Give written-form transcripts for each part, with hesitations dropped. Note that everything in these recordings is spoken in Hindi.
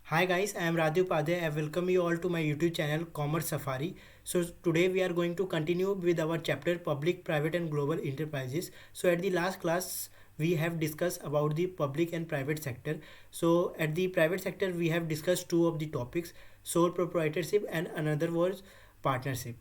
Hi guys, I am Radhu Upadhyay. I welcome you all to my YouTube channel Commerce Safari. So today we are going to continue with our chapter Public, Private and Global Enterprises. So at the last class we have discussed about the public and private sector. So at the private sector we have discussed two of the topics, sole proprietorship and another was partnership.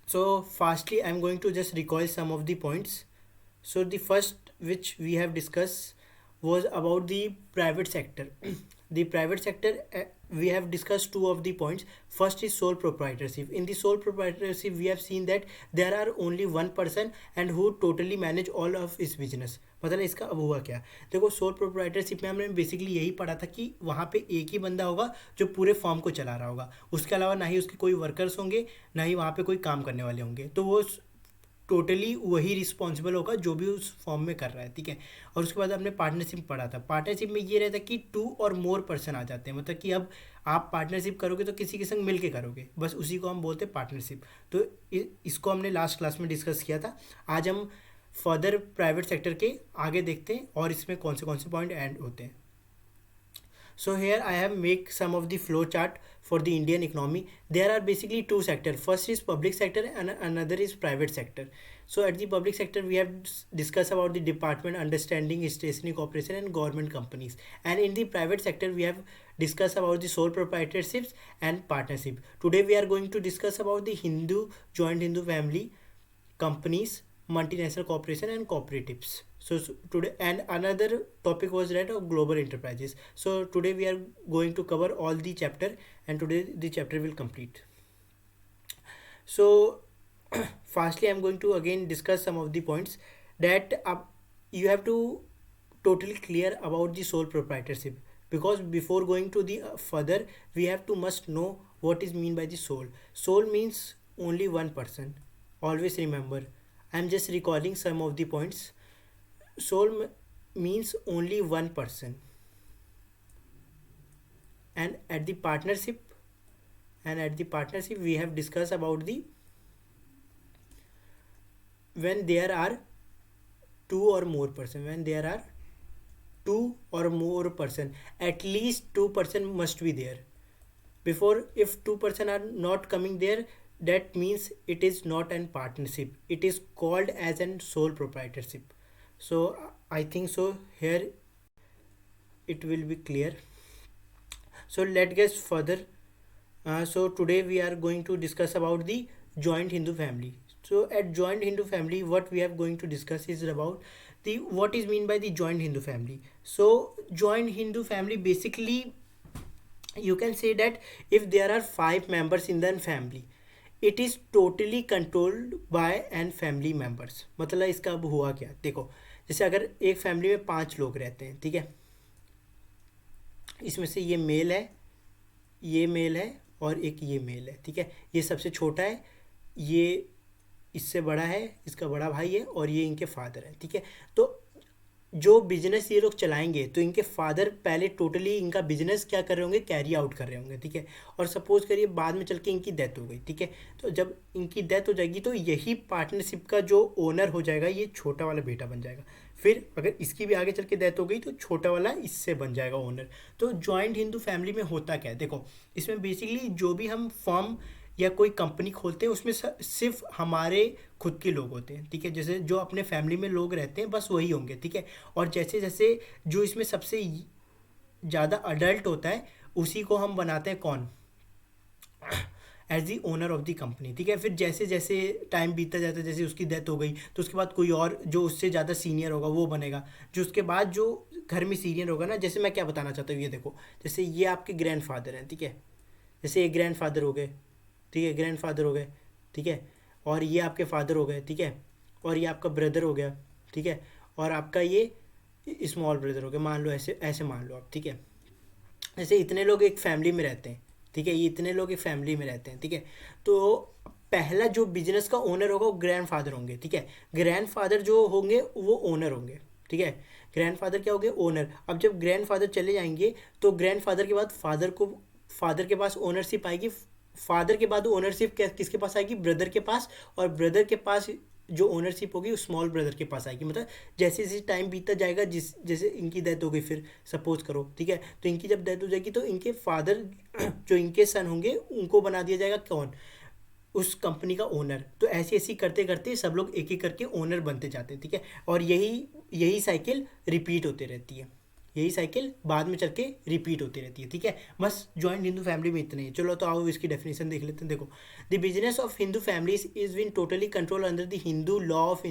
So fastly I'm going to just recall some of the points. So the first which we have discussed was about the private sector. The private sector, we have discussed two of the points. First is sole proprietorship. In the sole proprietorship we have seen that there are only one person and who totally manage all of his business. मतलब इसका अब हुआ क्या? देखो सोल प्रोप्राइटरशिप में हमने बेसिकली यही पढ़ा था कि वहाँ पे एक ही बंदा होगा जो पूरे फॉर्म को चला रहा होगा, उसके अलावा ना ही उसके कोई वर्कर्स होंगे ना ही वहाँ पे कोई काम करने वाले होंगे, तो वो टोटली वही रिस्पॉन्सिबल होगा जो भी उस फॉर्म में कर रहा है, ठीक है। और उसके बाद हमने पार्टनरशिप पढ़ा था। पार्टनरशिप में ये रहता है कि टू और मोर पर्सन आ जाते हैं, मतलब कि अब आप पार्टनरशिप करोगे तो किसी के संग मिल के करोगे, बस उसी को हम बोलते हैं पार्टनरशिप। तो इसको हमने लास्ट क्लास में डिस्कस किया था। आज हम फर्दर प्राइवेट सेक्टर के आगे देखते हैं और इसमें कौन से पॉइंट ऐड होते हैं। So here I have make some of the flow chart for the Indian economy. There are basically two sectors. First is public sector and another is private sector. So at the public sector we have discussed about the department, understanding, stationery corporation and government companies. And in the private sector we have discussed about the sole proprietorships and partnership. Today we are going to discuss about the joint Hindu family companies, multinational corporation and cooperatives. So today, and another topic was that of global enterprises. So today we are going to cover all the chapter, and today the chapter will complete. So fastly I'm going to again discuss some of the points that you have to totally clear about the sole proprietorship, because before going to the further we have to must know what is mean by the sole. Sole means only one person. Always remember, I'm just recalling some of the points. Sole means only one person. And at the partnership we have discussed about the when there are two or more person. When there are two or more person, at least two person must be there. Before, if two person are not coming there, that means it is not an partnership, it is called as an sole proprietorship. So I think so here it will be clear. So let's get further. So today we are going to discuss about the joint Hindu family. So at joint Hindu family what we are going to discuss is about the what is mean by the joint Hindu family. So joint Hindu family basically you can say that if there are five members in the family, it is totally controlled by an family members. मतलब इसका अब हुआ क्या, देखो जैसे अगर एक फैमिली में पांच लोग रहते हैं, ठीक है, इसमें से ये मेल है, ये मेल है और एक ये मेल है, ठीक है, ये सबसे छोटा है, ये इससे बड़ा है, इसका बड़ा भाई है और ये इनके फादर है, ठीक है। तो जो बिजनेस ये लोग चलाएंगे तो इनके फादर पहले टोटली इनका बिजनेस क्या कर रहे होंगे, कैरी आउट कर रहे होंगे, ठीक है। और सपोज करिए बाद में चल के इनकी डेथ हो गई, ठीक है, तो जब इनकी डेथ हो जाएगी तो यही पार्टनरशिप का जो ओनर हो जाएगा ये छोटा वाला बेटा बन जाएगा। फिर अगर इसकी भी आगे चल के डेथ हो गई तो छोटा वाला इससे बन जाएगा ओनर। तो जॉइंट हिंदू फैमिली में होता क्या है, देखो इसमें बेसिकली जो भी हम फॉर्म या कोई कंपनी खोलते हैं उसमें सिर्फ हमारे खुद के लोग होते हैं, ठीक है, जैसे जो अपने फैमिली में लोग रहते हैं बस वही होंगे, ठीक है। और जैसे जैसे जो इसमें सबसे ज़्यादा अडल्ट होता है उसी को हम बनाते हैं कौन, as the owner of the company, ठीक है। फिर जैसे जैसे टाइम बीतता जाता है, जैसे उसकी डेथ हो गई तो उसके बाद कोई और जो उससे ज़्यादा सीनियर होगा वो बनेगा, जो उसके बाद जो घर में सीनियर होगा ना, जैसे मैं क्या बताना चाहता हूँ ये देखो, जैसे ये आपके ग्रैंड फादर हैं, ठीक है, जैसे एक ग्रैंड फादर हो गए, ठीक है, ग्रैंड फादर हो गए, ठीक है, और ये आपके फादर हो गए, ठीक है, और ये आपका ब्रदर हो गया, ठीक है, और आपका ये स्मॉल ब्रदर हो गया, मान लो ऐसे ऐसे मान लो आप, ठीक है। जैसे इतने लोग एक फैमिली में रहते हैं, ठीक है, ये इतने लोग एक फैमिली में रहते हैं, ठीक है। तो पहला जो बिजनेस का ओनर होगा वो ग्रैंड फादर होंगे, ठीक है, ग्रैंड फादर जो होंगे वो ओनर होंगे, ठीक है, ग्रैंड फादर क्या हो गए, ओनर। अब जब ग्रैंड फादर चले जाएंगे तो ग्रैंड फादर के बाद फादर के पास ओनरशिप आएगी, फादर के बाद ओनरशिप किसके पास आएगी, ब्रदर के पास, और ब्रदर के पास जो ओनरशिप होगी उस स्मॉल ब्रदर के पास आएगी। मतलब जैसे जैसे टाइम बीतता जाएगा, जैसे इनकी डेथ हो गई, फिर सपोज करो, ठीक है, तो इनकी जब डेथ हो जाएगी तो इनके फादर जो इनके सन होंगे उनको बना दिया जाएगा कौन, उस कंपनी का ओनर। तो ऐसे ऐसे करते करते सब लोग एक एक करके ओनर बनते जाते हैं, ठीक है। और यही यही साइकिल रिपीट होती रहती है, यही साइकिल बाद में चल के रिपीट होती रहती है, ठीक है। बस जॉइंट हिंदू फैमिली में इतने ही। चलो तो आओ इसकी डेफिनेशन देख लेते हैं। देखो, the business of Hindu families is been totally control under the Hindu law of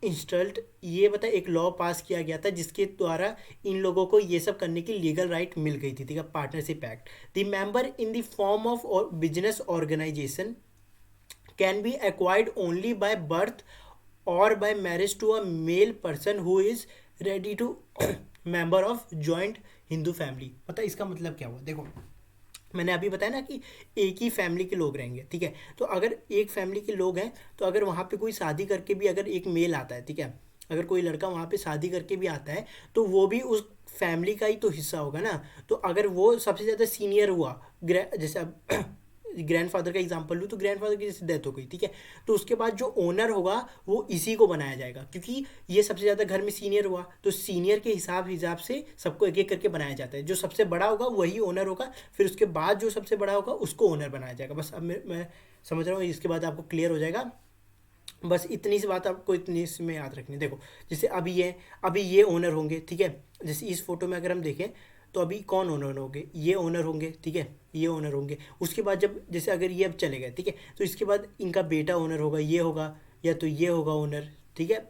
intestate. ये बता, एक लॉ पास किया गया था जिसके द्वारा इन लोगों को ये सब करने की लीगल राइट मिल गई थी, ठीक है, partnership act. The member in the form of business organisation can be acquired only by birth or by marriage to a male person who is ready to member of joint Hindu family. पता इसका मतलब क्या हुआ? देखो, मैंने अभी बताया ना कि एक ही फैमिली के लोग रहेंगे, ठीक है। तो अगर एक फैमिली के लोग हैं तो अगर वहाँ पे कोई शादी करके भी अगर एक मेल आता है, ठीक है, अगर कोई लड़का वहाँ पे शादी करके भी आता है तो वो भी उस फैमिली का ही तो हिस्सा होगा ना। तो अगर वो सबसे ज़्यादा सीनियर हुआ, जैसे अब ग्रैंडफादर का एग्जांपल लूँ तो ग्रैंडफादर की जैसे डेथ हो गई, ठीक है, तो उसके बाद जो ओनर होगा वो इसी को बनाया जाएगा, क्योंकि ये सबसे ज़्यादा घर में सीनियर हुआ, तो सीनियर के हिसाब से सबको एक एक करके बनाया जाता है। जो सबसे बड़ा होगा वही ओनर होगा, फिर उसके बाद जो सबसे बड़ा होगा उसको ओनर बनाया जाएगा। बस अब मैं समझ रहा हूँ, इसके बाद आपको क्लियर हो जाएगा। बस इतनी सी बात आपको इतनी सी में याद रखनी है। देखो, जैसे अभी ये ओनर होंगे, ठीक है। जैसे इस फोटो में अगर हम देखें तो अभी कौन ओनर होंगे? ये ओनर होंगे, ठीक है, ये ओनर होंगे। उसके बाद जब जैसे अगर ये अब चले गए, ठीक है, तो इसके बाद इनका बेटा ओनर होगा, ये होगा, या तो ये होगा ओनर, ठीक है।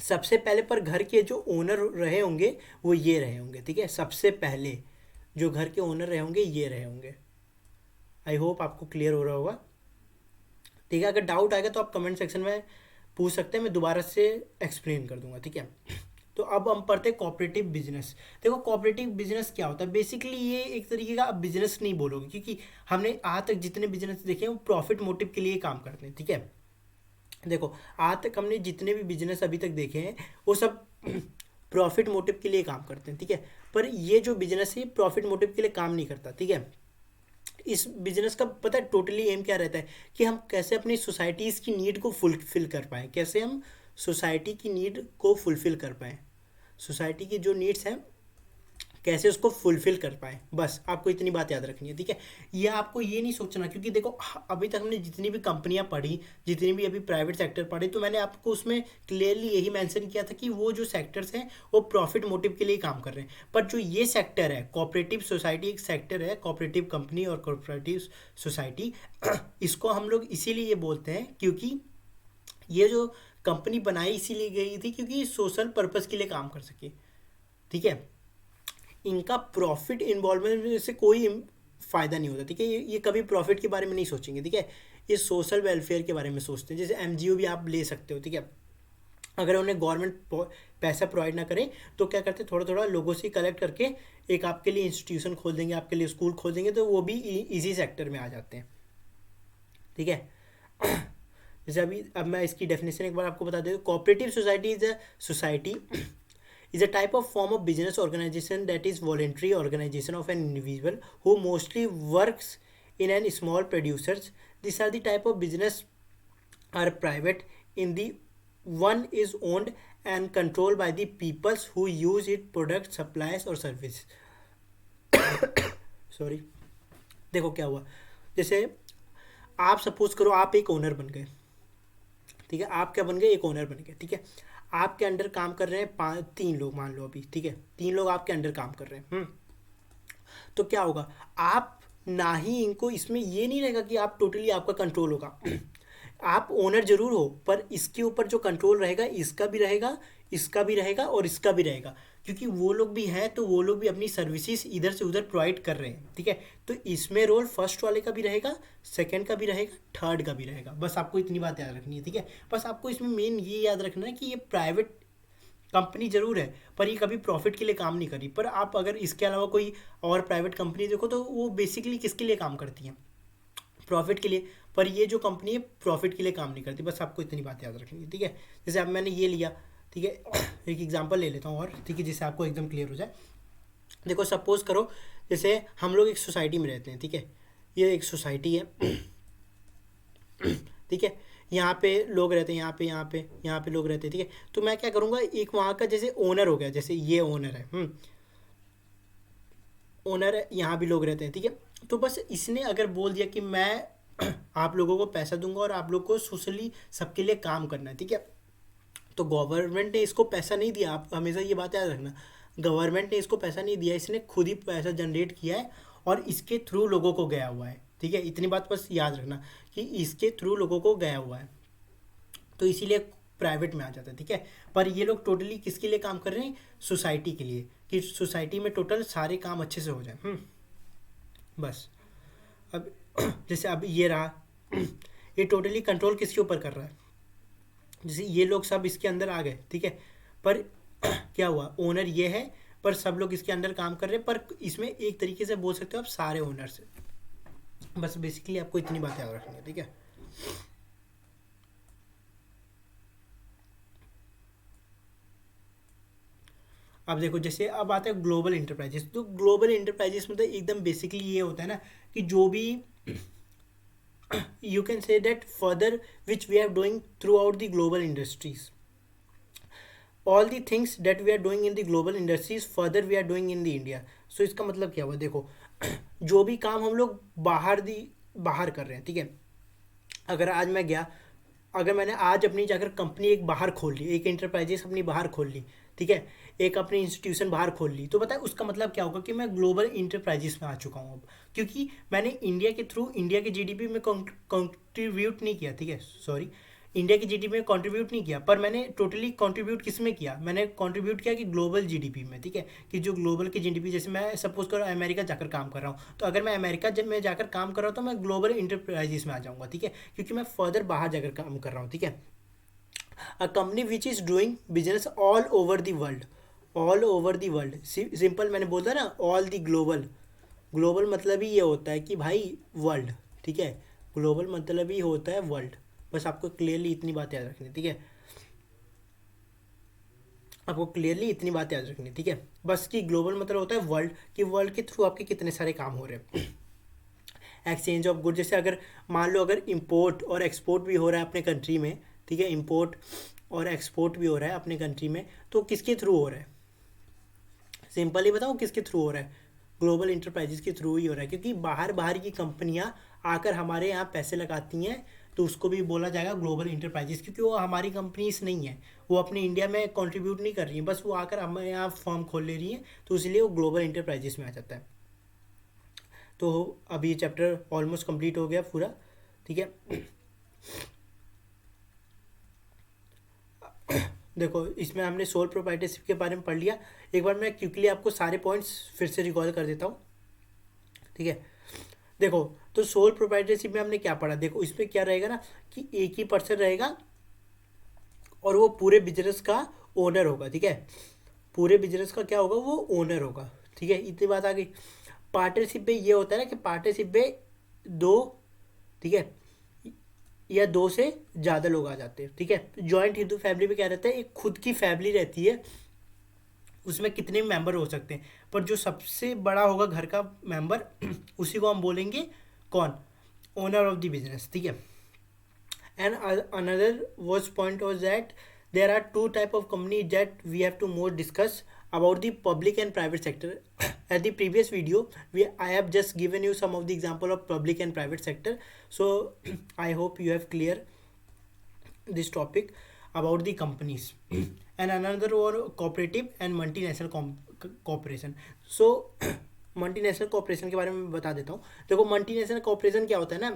सबसे पहले पर घर के जो ओनर रहे होंगे वो ये रहे होंगे, ठीक है। सबसे पहले जो घर के ओनर रहे होंगे ये रहे होंगे। आई होप आपको क्लियर हो रहा होगा, ठीक है। अगर डाउट आएगा तो आप कमेंट सेक्शन में पूछ सकते हैं, मैं दोबारा से एक्सप्लेन कर दूंगा, ठीक है। तो अब हम पढ़ते हैं कोऑपरेटिव बिजनेस। देखो, कोऑपरेटिव बिजनेस क्या होता है? बेसिकली ये एक तरीके का अब बिजनेस नहीं बोलोगे, क्योंकि हमने आज तक जितने बिजनेस देखे हैं वो प्रॉफिट मोटिव के लिए काम करते हैं, ठीक है। देखो, आज तक हमने जितने भी बिजनेस अभी तक देखे हैं वो सब प्रॉफिट मोटिव के लिए काम करते हैं, ठीक है। पर ये जो बिजनेस है प्रॉफिट मोटिव के लिए काम नहीं करता, ठीक है। इस बिजनेस का पता है टोटली एम क्या रहता है कि हम कैसे अपनी सोसाइटीज़ की नीड को फुलफिल कर पाएँ, कैसे हम सोसाइटी की नीड को फुलफिल कर पाएँ, सोसाइटी की जो नीड्स हैं कैसे उसको फुलफिल कर पाए। बस आपको इतनी बात याद रखनी है, ठीक है। ये आपको ये नहीं सोचना, क्योंकि देखो अभी तक हमने जितनी भी कंपनियां पढ़ी, जितनी भी अभी प्राइवेट सेक्टर पढ़े, तो मैंने आपको उसमें क्लियरली यही मेंशन किया था कि वो जो सेक्टर्स हैं वो प्रॉफिट मोटिव के लिए काम कर रहे हैं। पर जो ये सेक्टर है, कोऑपरेटिव सोसाइटी एक सेक्टर है, कोऑपरेटिव कंपनी और कोऑपरेटिव सोसाइटी, इसको हम लोग इसीलिए ये बोलते हैं क्योंकि ये जो कंपनी बनाई इसीलिए गई थी क्योंकि सोशल पर्पज़ के लिए काम कर सके, ठीक है। इनका प्रॉफिट इन्वॉल्वमेंट से कोई फ़ायदा नहीं होता, ठीक है। ये कभी प्रॉफिट के बारे में नहीं सोचेंगे, ठीक है। ये सोशल वेलफेयर के बारे में सोचते हैं। जैसे एनजीओ भी आप ले सकते हो, ठीक है। अगर उन्हें गवर्नमेंट पैसा प्रोवाइड ना करे तो क्या करते हैं, थोड़ा थोड़ा लोगों से कलेक्ट करके एक आपके लिए इंस्टीट्यूशन खोल देंगे, आपके लिए स्कूल खोल देंगे, तो वो भी इसी सेक्टर में आ जाते हैं, ठीक है। जैसे अब मैं इसकी डेफिनेशन एक बार आपको बता देता हूँ। Cooperative society is a society is a type of form of business organization that is voluntary organization of an individual who mostly works in an small producers. These are the type of business are private in the one is owned and controlled by the peoples who use it product supplies or service. Sorry, देखो क्या हुआ। जैसे आप सपोज करो आप एक ओनर बन गए, ठीक है। आप क्या बन गए? एक ओनर बन गए, ठीक है। आपके अंडर काम कर रहे हैं 3 लोग, मान लो अभी, ठीक है, 3 लोग आपके अंडर काम कर रहे हैं। तो क्या होगा, आप ना ही इनको, इसमें ये नहीं रहेगा कि आप टोटली आपका कंट्रोल होगा। आप ओनर जरूर हो पर इसके ऊपर जो कंट्रोल रहेगा इसका भी रहेगा, इसका भी रहेगा और इसका भी रहेगा, क्योंकि वो लोग भी हैं तो वो लोग भी अपनी सर्विसेज इधर से उधर प्रोवाइड कर रहे हैं, ठीक है। तो इसमें रोल फर्स्ट वाले का भी रहेगा, सेकंड का भी रहेगा, थर्ड का भी रहेगा। बस आपको इतनी बात याद रखनी है, ठीक है। बस आपको इसमें मेन ये याद रखना है कि ये प्राइवेट कंपनी जरूर है पर ये कभी प्रॉफिट के लिए काम नहीं करी। पर आप अगर इसके अलावा कोई और प्राइवेट कंपनी देखो तो वो बेसिकली किसके लिए काम करती हैं? प्रॉफिट के लिए। पर ये जो कंपनी है प्रॉफिट के लिए काम नहीं करती। बस आपको इतनी बात याद रखनी है, ठीक है। जैसे अब मैंने ये लिया, ठीक है, एक एग्जांपल ले लेता हूँ और, ठीक है, जिससे आपको एकदम क्लियर हो जाए। देखो सपोज करो जैसे हम लोग एक सोसाइटी में रहते हैं, ठीक है, ये एक सोसाइटी है, ठीक है। यहाँ पे लोग रहते हैं, यहाँ पे लोग रहते हैं, ठीक है। तो मैं क्या करूँगा, एक वहाँ का जैसे ओनर हो गया, जैसे ये ओनर है, ओनर है, यहाँ भी लोग रहते हैं, ठीक है। तो बस इसने अगर बोल दिया कि मैं आप लोगों को पैसा दूंगा और आप लोग को सोशली सबके लिए काम करना है, ठीक है। तो गवर्नमेंट ने इसको पैसा नहीं दिया, आप हमेशा ये बात याद रखना। गवर्नमेंट ने इसको पैसा नहीं दिया, इसने खुद ही पैसा जनरेट किया है और इसके थ्रू लोगों को गया हुआ है, ठीक है। इतनी बात बस याद रखना कि इसके थ्रू लोगों को गया हुआ है, तो इसीलिए प्राइवेट में आ जाता है, ठीक है। पर ये लोग टोटली किसके लिए काम कर रहे हैं, सोसाइटी के लिए, कि सोसाइटी में टोटल सारे काम अच्छे से हो जाए। बस अब जैसे अब ये रहा, ये टोटली कंट्रोल किसके ऊपर कर रहा है, जैसे ये लोग सब इसके अंदर आ गए, ठीक है। पर क्या हुआ, ओनर ये है पर सब लोग इसके अंदर काम कर रहे हैं, पर इसमें एक तरीके से बोल सकते हो आप सारे ओनर से। बस बेसिकली आपको इतनी बात याद रखनी है, ठीक है। अब देखो, जैसे अब आता है ग्लोबल इंटरप्राइजेस। तो ग्लोबल इंटरप्राइजेस मतलब एकदम बेसिकली ये होता है ना कि जो भी you can say that further which we are doing throughout the global industries, all the things that we are doing in the global industries further we are doing in the India. So इसका मतलब क्या हुआ, देखो जो भी काम हम लोग बाहर कर रहे हैं, ठीक है। अगर आज मैं गया, अगर मैंने आज अपनी जाकर कंपनी एक बाहर खोल ली, एक इंटरप्राइजेस अपनी बाहर खोल ली, ठीक है, एक अपनी इंस्टीट्यूशन बाहर खोल ली, तो पता है उसका मतलब क्या होगा कि मैं ग्लोबल इंटरप्राइजेस में आ चुका हूँ अब, क्योंकि मैंने इंडिया के थ्रू इंडिया के जीडीपी में कंट्रीब्यूट नहीं किया, ठीक है, सॉरी, इंडिया की जीडीपी में कंट्रीब्यूट नहीं किया, पर मैंने टोटली कंट्रीब्यूट किस में किया, मैंने कंट्रीब्यूट किया कि ग्लोबल जीडीपी में, ठीक है। कि जो ग्लोबल की जीडीपी, जैसे मैं सपोज करो अमेरिका जाकर काम कर रहा हूँ, तो अगर मैं अमेरिका जब मैं जाकर काम कर रहा हूँ तो मैं ग्लोबल इंटरप्राइजेस में आ जाऊँगा, ठीक है, क्योंकि मैं फर्दर बाहर जाकर काम कर रहा हूँ, ठीक है। A company which is doing business all over the world, all over the world, simple मैंने बोला ना, ऑल द ग्लोबल, ग्लोबल मतलब ही ये होता है कि भाई वर्ल्ड, ठीक है। ग्लोबल मतलब ही होता है वर्ल्ड। बस आपको क्लियरली इतनी बात याद रखनी है, ठीक है। आपको क्लियरली इतनी बात याद रखनी है, ठीक है। बस कि ग्लोबल मतलब होता है वर्ल्ड, कि वर्ल्ड के थ्रू आपके कितने सारे काम हो रहे हैं। एक्सचेंज ऑफ गुड, जैसे अगर मान लो अगर इंपोर्ट और एक्सपोर्ट भी हो रहा है अपने कंट्री में, ठीक है, इंपोर्ट और एक्सपोर्ट भी हो रहा है अपने कंट्री में, तो किसके थ्रू हो रहा है, सिंपली बताऊँ किसके थ्रू हो रहा है, ग्लोबल इंटरप्राइजेस के थ्रू ही हो रहा है, क्योंकि बाहर बाहर की कंपनियां आकर हमारे यहाँ पैसे लगाती हैं, तो उसको भी बोला जाएगा ग्लोबल इंटरप्राइजेस, क्योंकि वो हमारी कंपनीज नहीं है, वो अपने इंडिया में कंट्रीब्यूट नहीं कर रही हैं, बस वो आकर हमारे यहाँ फॉर्म खोल ले रही हैं, तो इसलिए वो ग्लोबल इंटरप्राइजेस में आ जाता है। तो अभी ये चैप्टर ऑलमोस्ट कंप्लीट हो गया पूरा, ठीक है। देखो इसमें हमने सोल प्रोप्राइटरशिप के बारे में पढ़ लिया, एक बार मैं क्विकली आपको सारे पॉइंट्स फिर से रिकॉल कर देता हूँ, ठीक है। देखो, तो सोल प्रोप्राइटरशिप में हमने क्या पढ़ा, देखो इसमें क्या रहेगा ना कि एक ही पर्सन रहेगा और वो पूरे बिजनेस का ओनर होगा, ठीक है। पूरे बिजनेस का क्या होगा, वो ओनर होगा, ठीक है। इतनी बात आ गई। पार्टनरशिप में ये होता है ना कि पार्टनरशिप में दो, ठीक है, या दो से ज़्यादा लोग आ जाते हैं, ठीक है। जॉइंट हिंदू फैमिली में क्या रहता है, एक खुद की फैमिली रहती है, उसमें कितने मेंबर हो सकते हैं, पर जो सबसे बड़ा होगा घर का मेंबर उसी को हम बोलेंगे कौन, ओनर ऑफ द बिजनेस, ठीक है। And another was point was that there are two type of company that we have to more discuss about the public and private sector. At the previous video I have just given you some of the example of public and private sector, so I hope you have clear this topic about the companies. And another one cooperative and multinational corporation. So multinational corporation के बारे में बता देता हूँ। देखो मल्टीनेशनल कॉर्पोरेशन क्या होता है ना,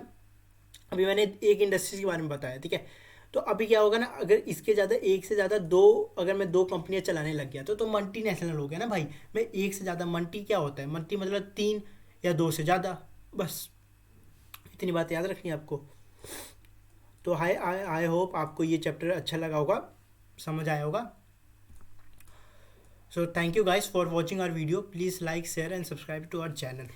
अभी मैंने एक इंडस्ट्रीज के बारे में बताया, ठीक है। तो अभी क्या होगा ना, अगर इसके ज़्यादा एक से ज़्यादा दो, अगर मैं दो कंपनियां चलाने लग गया तो मल्टीनेशनल हो गया ना भाई। मैं एक से ज़्यादा, मल्टी क्या होता है, मल्टी मतलब तीन या दो से ज़्यादा, बस इतनी बात याद रखनी है आपको। तो आई होप आपको ये चैप्टर अच्छा लगा होगा, समझ आया होगा। So thank you guys for watching our video. Please like, share and subscribe to our channel.